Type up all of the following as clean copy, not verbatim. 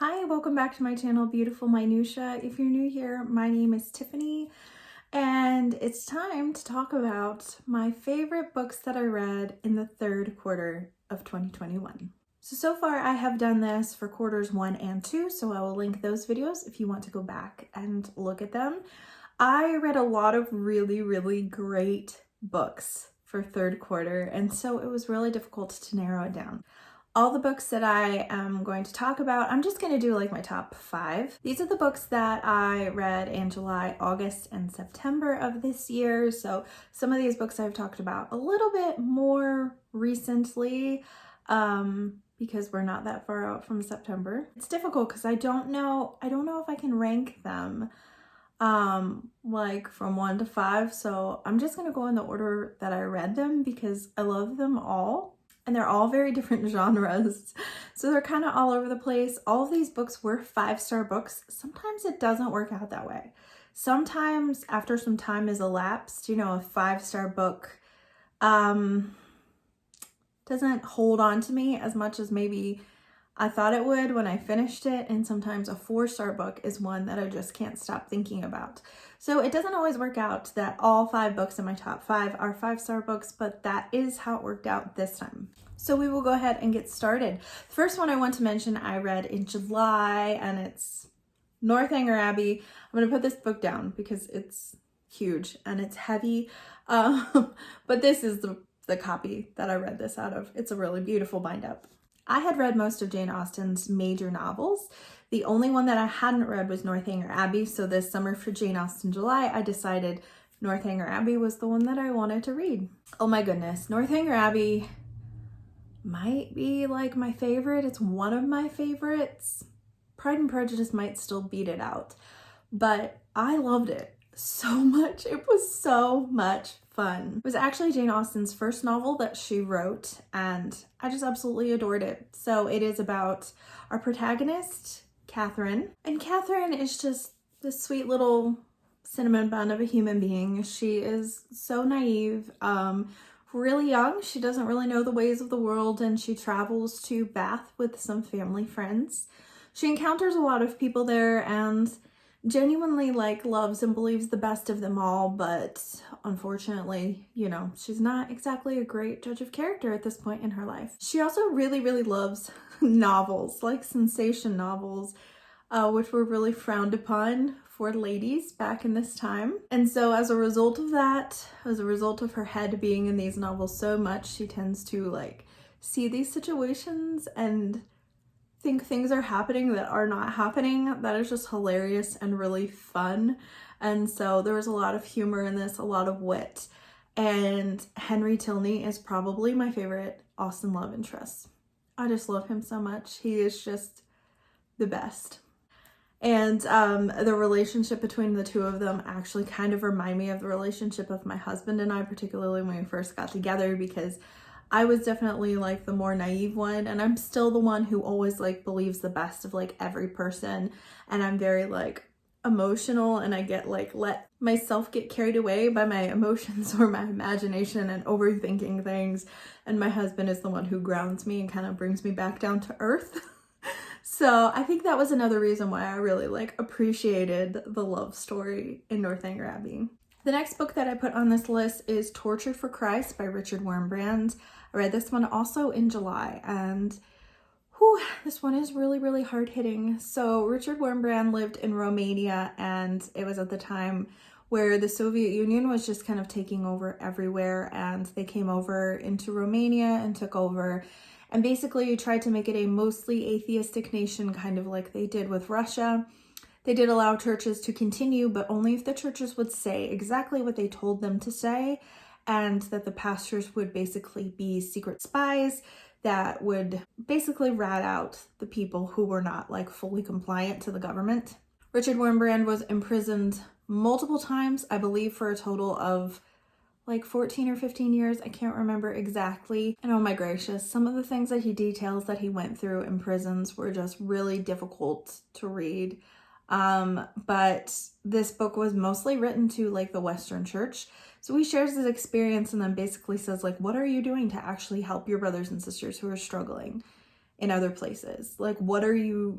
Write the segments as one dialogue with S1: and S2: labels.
S1: Hi, welcome back to my channel, Beautiful Minutia. If you're new here, my name is Tiffany, and it's time to talk about my favorite books that I read in the third quarter of 2021. So far I have done this for quarters 1 and 2, so I will link those videos if you want to go back and look at them. I read a lot of really great books for third quarter, and so it was really difficult to narrow it down. All the books that I am going to talk about, I'm just going to do like my top 5. These are the books that I read in July, August, and September of this year. So some of these books I've talked about a little bit more recently because we're not that far out from September. It's difficult because I don't know if I can rank them like from 1 to 5. So I'm just going to go in the order that I read them because I love them all. And they're all very different genres. So they're kind of all over the place. All of these books were 5-star books. Sometimes it doesn't work out that way. Sometimes after some time has elapsed, a 5-star book doesn't hold on to me as much as maybe I thought it would when I finished it. And sometimes a 4-star book is one that I just can't stop thinking about. So it doesn't always work out that all 5 books in my top 5 are 5-star books, but that is how it worked out this time. So we will go ahead and get started. The first one I want to mention I read in July, and it's Northanger Abbey. I'm going to put this book down because it's huge and it's heavy, but this is the copy that I read this out of. It's a really beautiful bind-up. I had read most of Jane Austen's major novels. The only one that I hadn't read was Northanger Abbey, so this summer for Jane Austen July, I decided Northanger Abbey was the one that I wanted to read. Oh my goodness, Northanger Abbey might be like my favorite. It's one of my favorites. Pride and Prejudice might still beat it out, but I loved it so much. It was so much fun. It was actually Jane Austen's first novel that she wrote, and I just absolutely adored it. So it is about our protagonist, Catherine. And Catherine is just this sweet little cinnamon bun of a human being. She is so naive, really young. She doesn't really know the ways of the world, and she travels to Bath with some family friends. She encounters a lot of people there and genuinely loves and believes the best of them all, but unfortunately, she's not exactly a great judge of character at this point in her life. She also really loves novels, like sensation novels, which were really frowned upon for ladies back in this time. And so as a result of that, as a result of her head being in these novels so much, she tends to see these situations and think things are happening that are not happening. That is just hilarious and really fun. And so there was a lot of humor in this, a lot of wit. And Henry Tilney is probably my favorite Austen love interest. I just love him so much. He is just the best. And the relationship between the two of them actually kind of remind me of the relationship of my husband and I, particularly when we first got together, because I was definitely the more naive one, and I'm still the one who always believes the best of every person, and I'm very emotional, and I get let myself get carried away by my emotions or my imagination and overthinking things, and my husband is the one who grounds me and kind of brings me back down to earth. So I think that was another reason why I really appreciated the love story in Northanger Abbey. The next book that I put on this list is Tortured for Christ by Richard Wurmbrand. I read this one also in July, and this one is really hard-hitting. So Richard Wurmbrand lived in Romania, and it was at the time where the Soviet Union was just kind of taking over everywhere, and they came over into Romania and took over and basically tried to make it a mostly atheistic nation, kind of like they did with Russia. They did allow churches to continue, but only if the churches would say exactly what they told them to say, and that the pastors would basically be secret spies that would basically rat out the people who were not fully compliant to the government. Richard Wurmbrand was imprisoned multiple times, I believe for a total of 14 or 15 years. I can't remember exactly. And oh my gracious, some of the things that he details that he went through in prisons were just really difficult to read. But this book was mostly written to the Western Church. So he shares his experience and then basically says what are you doing to actually help your brothers and sisters who are struggling? in other places. Like, what are you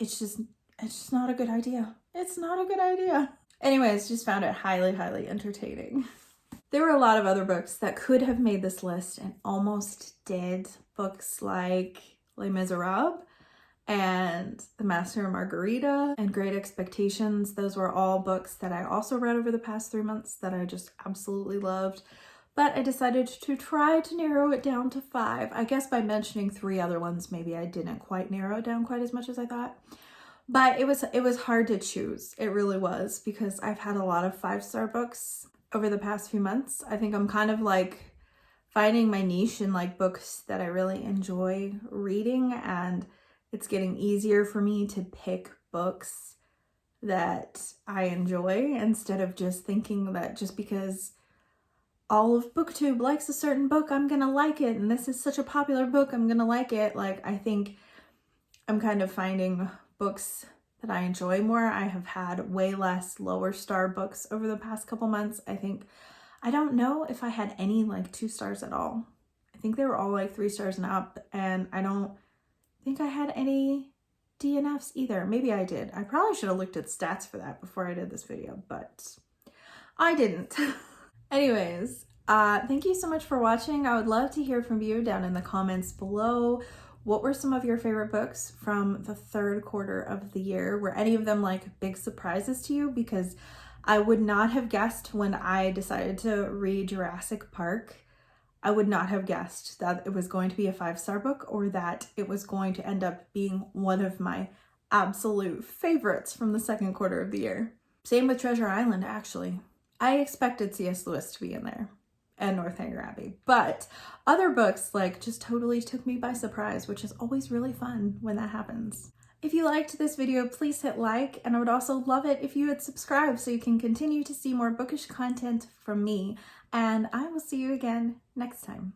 S1: it's just not a good idea. It's not a good idea. Anyways, just found it highly, highly entertaining. There were a lot of other books that could have made this list and almost did. Books like Les Miserables and The Master and Margarita and Great Expectations. Those were all books that I also read over the past 3 months that I just absolutely loved. But I decided to try to narrow it down to 5. I guess by mentioning 3 other ones, maybe I didn't quite narrow it down quite as much as I thought. But it was hard to choose. It really was, because I've had a lot of 5-star books over the past few months. I think I'm kind of like finding my niche in like books that I really enjoy reading, and it's getting easier for me to pick books that I enjoy instead of just thinking that just because all of BookTube likes a certain book, I'm gonna like it, and this is such a popular book, I'm gonna like it. Like, I think I'm kind of finding books that I enjoy more. I have had way less lower star books over the past couple months. I don't know if I had any like 2 stars at all. I think they were all like 3 stars and up, and I don't think I had any DNFs either. Maybe I did. I probably should have looked at stats for that before I did this video, but I didn't. Anyways, thank you so much for watching. I would love to hear from you down in the comments below. What were some of your favorite books from the 3rd quarter of the year? Were any of them like big surprises to you? Because I would not have guessed when I decided to read Jurassic Park, I would not have guessed that it was going to be a 5-star book, or that it was going to end up being one of my absolute favorites from the 2nd quarter of the year. Same with Treasure Island, actually. I expected C.S. Lewis to be in there and Northanger Abbey, but other books like just totally took me by surprise, which is always really fun when that happens. If you liked this video, please hit like, and I would also love it if you would subscribe so you can continue to see more bookish content from me, and I will see you again next time.